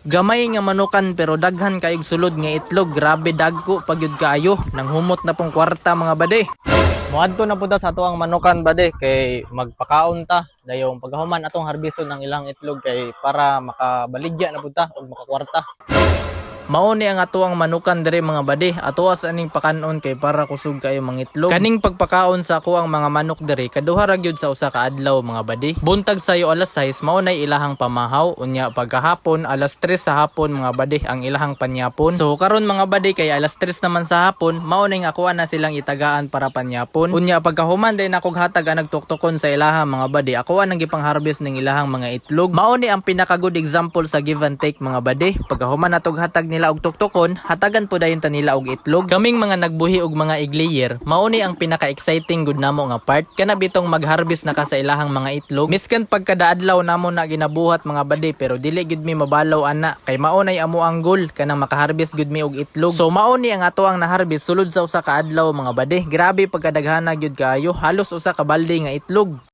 Gamay nga manukan pero daghan kayog sulod nga itlog. Grabe dagko pagyud kayo. Nang humot na pong kwarta mga bade. Muadto na pud sa ato ang manukan bade kay magpakaon ta dayong paghuman atong harbison ng ilang itlog kay para makabaligya na pud ta og makakwarta. Mao ni ang atuang manukan dire mga bade. Atuas aning pakanon kay para kusog kayo mga itlog. Kaning pagpakaon sa ako ang mga manok dire kaduha ra gyud sa usa ka adlaw mga bade. Buntag sayo alas 6 mao nay ilahang pamahaw, unya pagkahapon alas 3 sa hapon mga bade ang ilahang panyapon. So karon mga bade kay alas 3 naman sa hapon mao ning akuha na silang itagaan para panyapon. Unya pagkahuman din akog hatag ang nagtuktukon sa ilahang mga bade. Akuha nang gipang-harvest ning ilahang mga itlog. Mao ni ang pinaka good example sa give and take mga bade. Pagkahuman natog hatag nila og tuktukon, hatagan po dayon ta nila og itlog. Kaming mga nagbuhi og mga iglayer, mao ni ang pinaka-exciting gud namo nga part. Kana bitong mag-harvest na ka sa ilahang mga itlog. Miskan pagkada adlaw namo na ginabuhat mga bade pero dili gud mi mabalaw ana kay mao nay amo ang goal kanang maka-harvest gud mi og itlog. So mao ni ang ato ang na-harvest sulod sa usa ka adlaw mga bade. Grabe pagkadaghana gyud kaayo, halos usa ka balde nga itlog.